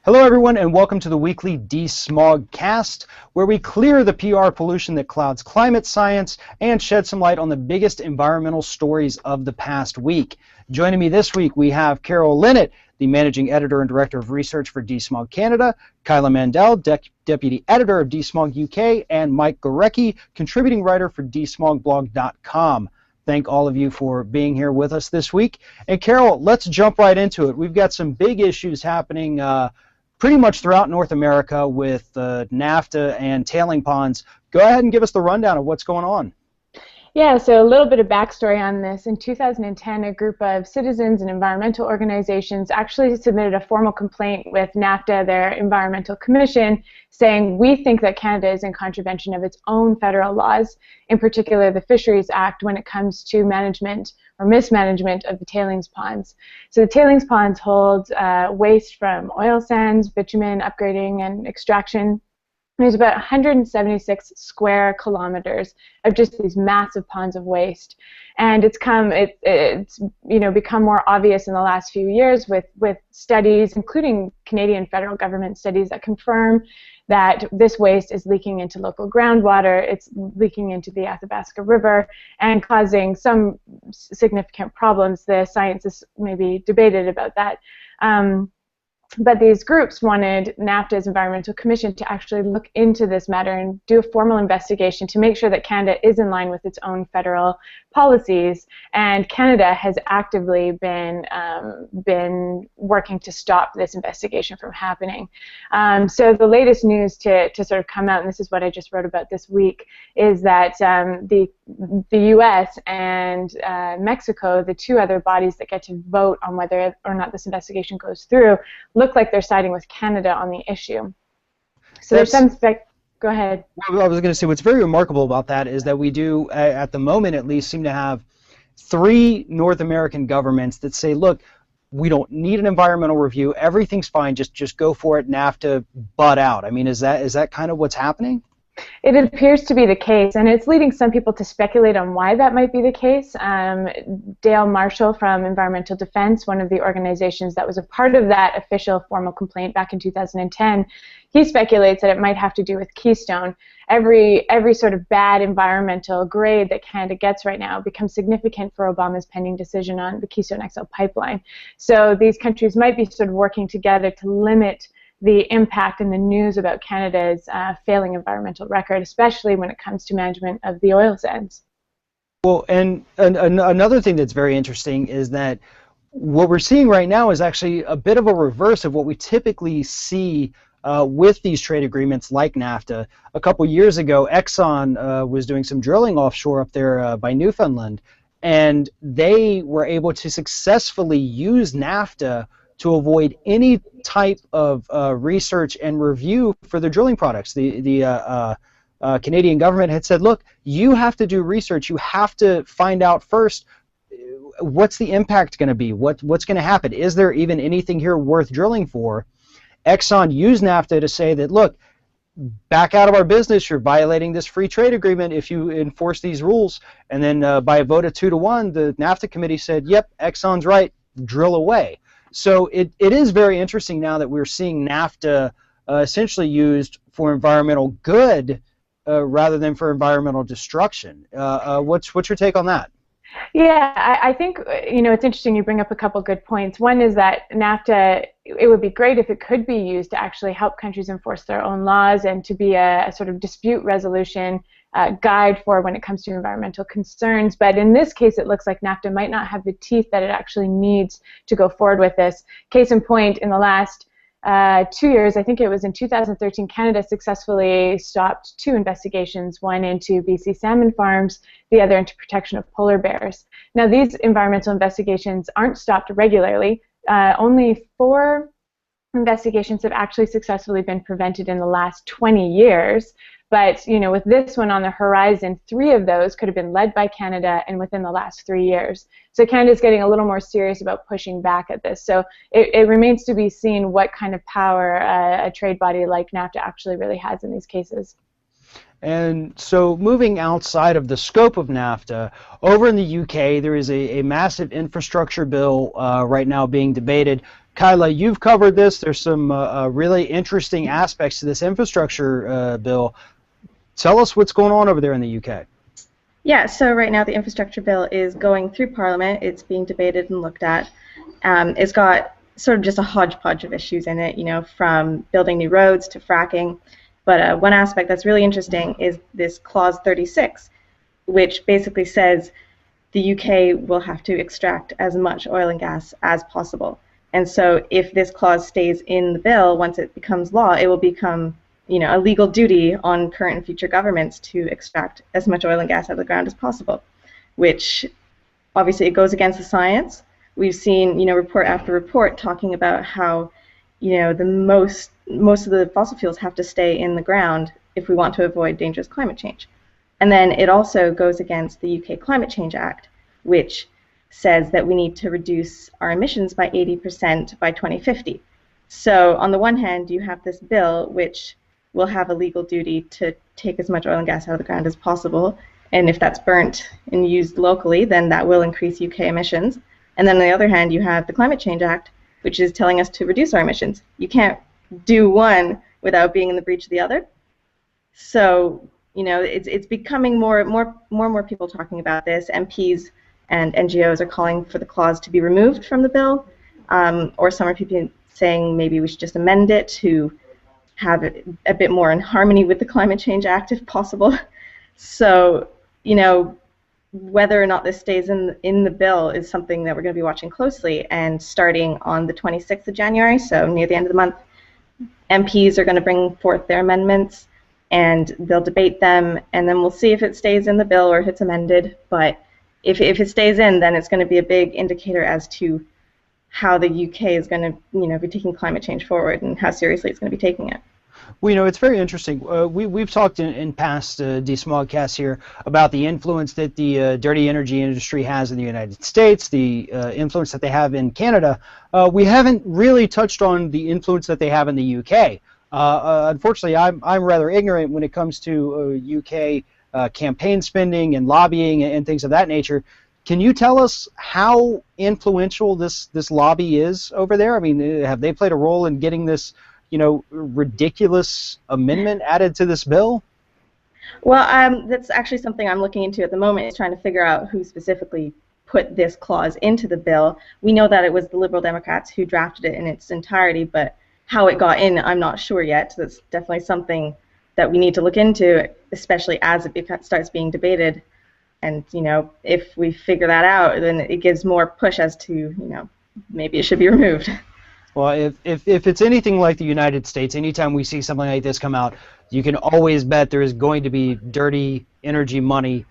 Hello everyone and welcome to the weekly DeSmogCAST, where we clear the PR pollution that clouds climate science and shed some light on the biggest environmental stories of the past week. Joining me this week we have Carol Linnitt, the Managing Editor and Director of Research for DeSmog Canada, Kyla Mandel, Deputy Editor of DeSmog UK, and Mike Gaworecki, Contributing Writer for DeSmogBlog.com. Thank all of you for being here with us this week. And Carol, let's jump right into it. We've got some big issues happening pretty much throughout North America with NAFTA and tailing ponds. Go ahead and give us the rundown of what's going on. Yeah, so a little bit of backstory on this. In 2010, a group of citizens and environmental organizations actually submitted a formal complaint with NAFTA, their environmental commission, saying, we think that Canada is in contravention of its own federal laws, in particular the Fisheries Act, when it comes to management or mismanagement of the tailings ponds. So the tailings ponds hold waste from oil sands, bitumen upgrading and extraction. There's about 176 square kilometers of just these massive ponds of waste, and it's become more obvious in the last few years with studies, including Canadian federal government studies, that confirm that this waste is leaking into local groundwater, it's leaking into the Athabasca River, and causing some significant problems. The science is maybe debated about that. But these groups wanted NAFTA's Environmental Commission to actually look into this matter and do a formal investigation to make sure that Canada is in line with its own federal policies. And Canada has actively been working to stop this investigation from happening. So the latest news to sort of come out, and this is what I just wrote about this week, is that the U.S. and Mexico, the two other bodies that get to vote on whether or not this investigation goes through, look like they're siding with Canada on the issue. So there's some go ahead. Well, I was going to say what's very remarkable about that is that we do, at the moment at least, seem to have three North American governments that say, look, we don't need an environmental review, everything's fine, just go for it, NAFTA, butt out. I mean, is that kind of what's happening? It appears to be the case, and it's leading some people to speculate on why that might be the case. Dale Marshall from Environmental Defense, one of the organizations that was a part of that official formal complaint back in 2010, he speculates that it might have to do with Keystone. Every sort of bad environmental grade that Canada gets right now becomes significant for Obama's pending decision on the Keystone XL pipeline. So these countries might be sort of working together to limit the impact and the news about Canada's failing environmental record, especially when it comes to management of the oil sands. Well, and another thing that's very interesting is that what we're seeing right now is actually a bit of a reverse of what we typically see with these trade agreements like NAFTA. A couple years ago, Exxon was doing some drilling offshore up there by Newfoundland, and they were able to successfully use NAFTA to avoid any type of research and review for their drilling products. The Canadian government had said, look, you have to do research. You have to find out first what's the impact going to be, what's going to happen. Is there even anything here worth drilling for? Exxon used NAFTA to say that, look, back out of our business, you're violating this free trade agreement if you enforce these rules. And then by a vote of 2-1, the NAFTA committee said, yep, Exxon's right, drill away. So it is very interesting now that we're seeing NAFTA essentially used for environmental good rather than for environmental destruction. What's your take on that? Yeah, I think it's interesting you bring up a couple good points. One is that NAFTA, it would be great if it could be used to actually help countries enforce their own laws and to be a sort of dispute resolution guide for when it comes to environmental concerns. But in this case, it looks like NAFTA might not have the teeth that it actually needs to go forward with this. Case in point, in the last 2 years, I think it was in 2013, Canada successfully stopped 2 investigations, one into BC salmon farms, the other into protection of polar bears. Now, these environmental investigations aren't stopped regularly. Only 4 investigations have actually successfully been prevented in the last 20 years. But with this one on the horizon, 3 of those could have been led by Canada and within the last 3 years. So Canada's getting a little more serious about pushing back at this. So it remains to be seen what kind of power a trade body like NAFTA actually really has in these cases. And so moving outside of the scope of NAFTA, over in the UK there is a massive infrastructure bill right now being debated Kyla, you've covered this. There's some really interesting aspects to this infrastructure bill. Tell us what's going on over there in the UK. Yeah, so right now the infrastructure bill is going through Parliament. It's being debated and looked at. It's got sort of just a hodgepodge of issues in it, from building new roads to fracking. But one aspect that's really interesting is this Clause 36, which basically says the UK will have to extract as much oil and gas as possible. And so if this clause stays in the bill, once it becomes law, it will become a legal duty on current and future governments to extract as much oil and gas out of the ground as possible, which obviously it goes against the science. We've seen, report after report talking about how, most of the fossil fuels have to stay in the ground if we want to avoid dangerous climate change. And then it also goes against the UK Climate Change Act, which says that we need to reduce our emissions by 80% by 2050. So on the one hand, you have this bill which will have a legal duty to take as much oil and gas out of the ground as possible, and if that's burnt and used locally, then that will increase UK emissions. And then on the other hand, you have the Climate Change Act, which is telling us to reduce our emissions. You can't do one without being in the breach of the other. So, it's becoming more and more people talking about this. MPs and NGOs are calling for the clause to be removed from the bill, or some are people saying maybe we should just amend it to have it a bit more in harmony with the Climate Change Act if possible. So, whether or not this stays in the bill is something that we're going to be watching closely. And starting on the 26th of January, so near the end of the month, MPs are going to bring forth their amendments, and they'll debate them, and then we'll see if it stays in the bill or if it's amended. But if it stays in, then it's going to be a big indicator as to how the UK is going to, be taking climate change forward and how seriously it's going to be taking it. Well, it's very interesting. We've talked in past DeSmogCAST here about the influence that the dirty energy industry has in the United States, the influence that they have in Canada. We haven't really touched on the influence that they have in the UK. Unfortunately, I'm rather ignorant when it comes to UK campaign spending and lobbying and things of that nature. Can you tell us how influential this lobby is over there? I mean, have they played a role in getting this, ridiculous amendment added to this bill? Well, that's actually something I'm looking into at the moment, is trying to figure out who specifically put this clause into the bill. We know that it was the Liberal Democrats who drafted it in its entirety, but how it got in, I'm not sure yet. So that's definitely something that we need to look into, especially as it starts being debated. And, if we figure that out, then it gives more push as to, maybe it should be removed. Well, if it's anything like the United States, anytime we see something like this come out, you can always bet there is going to be dirty energy money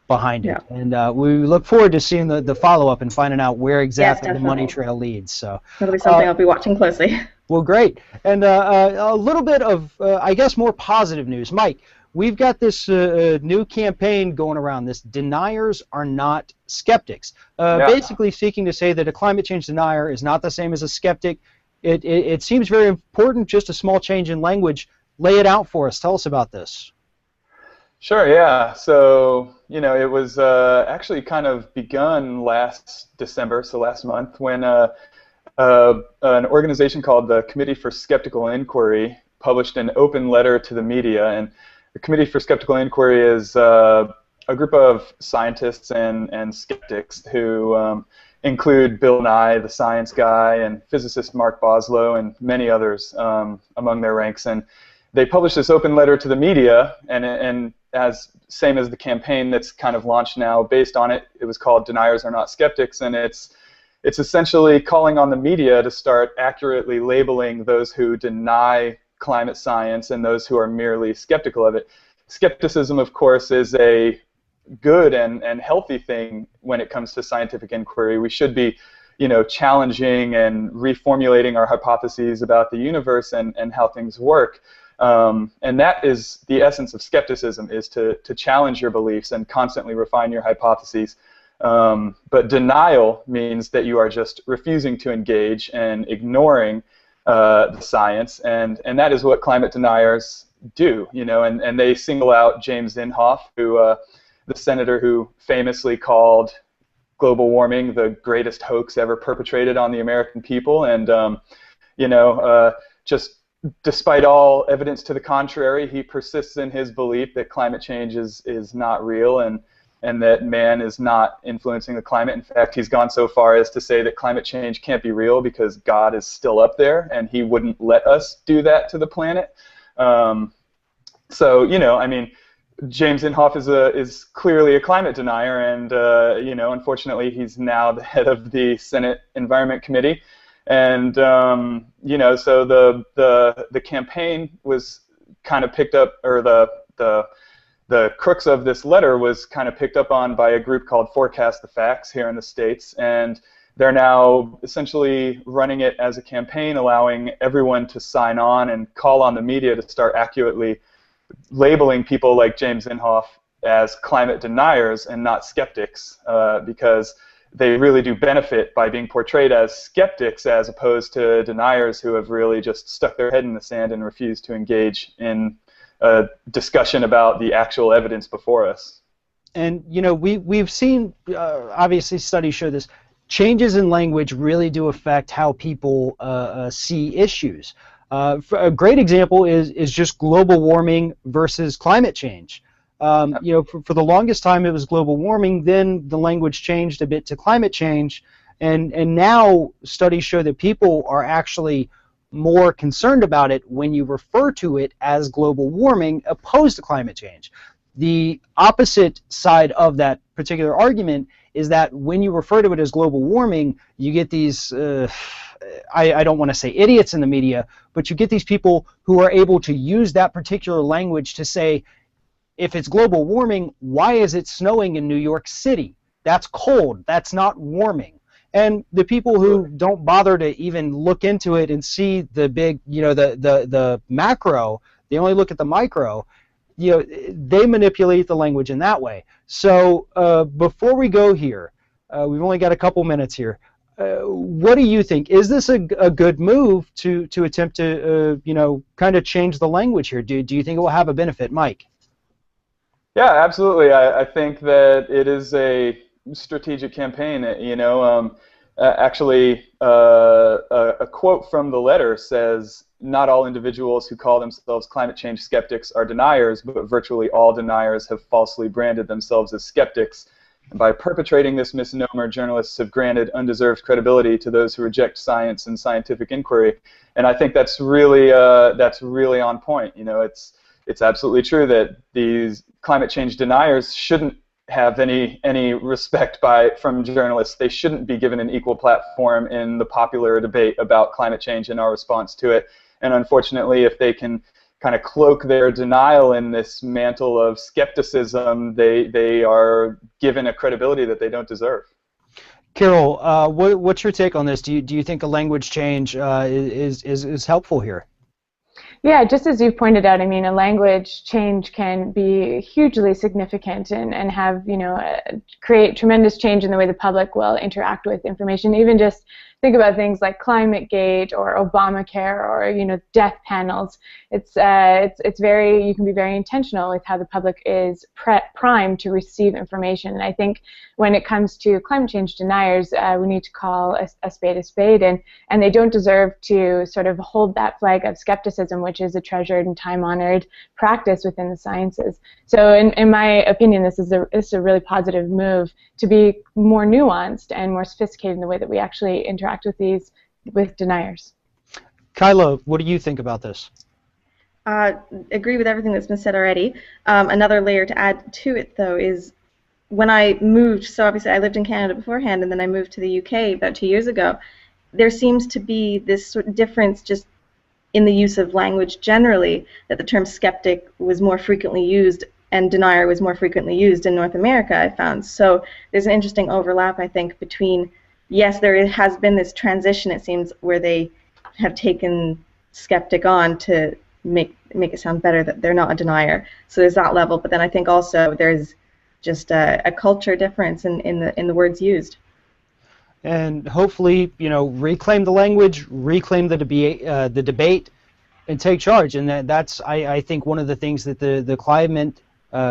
behind it. Yeah. And we look forward to seeing the follow-up and finding out where exactly the money trail leads. So that'll be something I'll be watching closely. Well, great. And a little bit of, I guess, more positive news. Mike, we've got this new campaign going around, this Deniers Are Not Skeptics, basically seeking to say that a climate change denier is not the same as a skeptic. It seems very important, just a small change in language. Lay it out for us. Tell us about this. Sure, yeah. So, it was actually kind of begun last December, so last month, when an organization called the Committee for Skeptical Inquiry published an open letter to the media. And the Committee for Skeptical Inquiry is a group of scientists and skeptics who include Bill Nye, the science guy, and physicist Mark Boslow, and many others among their ranks. And they published this open letter to the media, and same as the campaign that's kind of launched now based on it. It was called Deniers Are Not Skeptics, and it's essentially calling on the media to start accurately labeling those who deny climate science and those who are merely skeptical of it. Skepticism, of course, is a good and healthy thing when it comes to scientific inquiry. We should be, challenging and reformulating our hypotheses about the universe and how things work. And that is the essence of skepticism, is to challenge your beliefs and constantly refine your hypotheses. But denial means that you are just refusing to engage and ignoring the science, and that is what climate deniers do, and they single out James Inhofe, who the senator who famously called global warming the greatest hoax ever perpetrated on the American people, and just despite all evidence to the contrary, he persists in his belief that climate change is not real, and that man is not influencing the climate. In fact, he's gone so far as to say that climate change can't be real because God is still up there, and he wouldn't let us do that to the planet. So, I mean, James Inhofe is clearly a climate denier, and unfortunately, he's now the head of the Senate Environment Committee, and so the campaign was kind of picked up, or the crux of this letter was kind of picked up on by a group called Forecast the Facts here in the States, and they're now essentially running it as a campaign, allowing everyone to sign on and call on the media to start accurately labeling people like James Inhofe as climate deniers and not skeptics, because they really do benefit by being portrayed as skeptics as opposed to deniers who have really just stuck their head in the sand and refused to engage in a discussion about the actual evidence before us. And we've seen, obviously studies show this, changes in language really do affect how people see issues. A great example is just global warming versus climate change. For the longest time it was global warming, then the language changed a bit to climate change, and now studies show that people are actually more concerned about it when you refer to it as global warming opposed to climate change. The opposite side of that particular argument is that when you refer to it as global warming, you get these, I don't want to say idiots in the media, but you get these people who are able to use that particular language to say, if it's global warming, why is it snowing in New York City? That's cold, that's not warming. And the people who don't bother to even look into it and see the big, the macro, they only look at the micro, they manipulate the language in that way. So before we go here, we've only got a couple minutes here. What do you think? Is this a good move to attempt to, kind of change the language here? Do you think it will have a benefit, Mike? Yeah, absolutely. I think that it is a strategic campaign. Actually, a quote from the letter says, "Not all individuals who call themselves climate change skeptics are deniers, but virtually all deniers have falsely branded themselves as skeptics. And by perpetrating this misnomer, journalists have granted undeserved credibility to those who reject science and scientific inquiry." And I think that's really on point. It's absolutely true that these climate change deniers shouldn't have any respect from journalists. They shouldn't be given an equal platform in the popular debate about climate change and our response to it. And unfortunately, if they can kind of cloak their denial in this mantle of skepticism, they are given a credibility that they don't deserve. Carol, what's your take on this? Do you think a language change is helpful here? Yeah, just as you pointed out, I mean, a language change can be hugely significant and have, create tremendous change in the way the public will interact with information. Even just think about things like ClimateGate or Obamacare or, death panels. It's very, you can be very intentional with how the public is primed to receive information. And I think when it comes to climate change deniers, we need to call a spade, and they don't deserve to sort of hold that flag of skepticism, which is a treasured and time-honored practice within the sciences. So in my opinion, this is a really positive move to be more nuanced and more sophisticated in the way that we actually interact with deniers. Kyla, what do you think about this? Agree with everything that's been said already. Another layer to add to it, though, is when I moved, so obviously I lived in Canada beforehand, and then I moved to the UK about 2 years ago, there seems to be this sort of difference just in the use of language generally, that the term skeptic was more frequently used and denier was more frequently used in North America, I found. So there's an interesting overlap, I think, between, yes, there has been this transition, it seems, where they have taken skeptic on to make it sound better that they're not a denier. So there's that level, but then I think also there's just a culture difference in the words used. And hopefully, reclaim the language, reclaim the debate, and take charge. And that's, I think, one of the things that the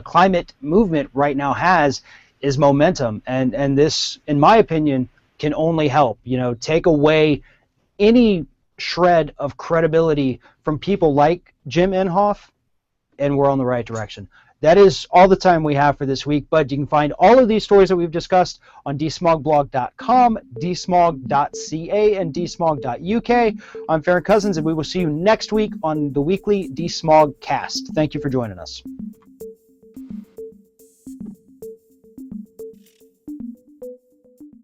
climate movement right now has is momentum, and this, in my opinion, can only help. Take away any shred of credibility from people like Jim Inhofe, and we're on the right direction. That is all the time we have for this week, but you can find all of these stories that we've discussed on DeSmogBlog.com, DeSmog.ca, and DeSmog.uk. I'm Farron Cousins, and we will see you next week on the weekly DeSmogCAST. Thank you for joining us.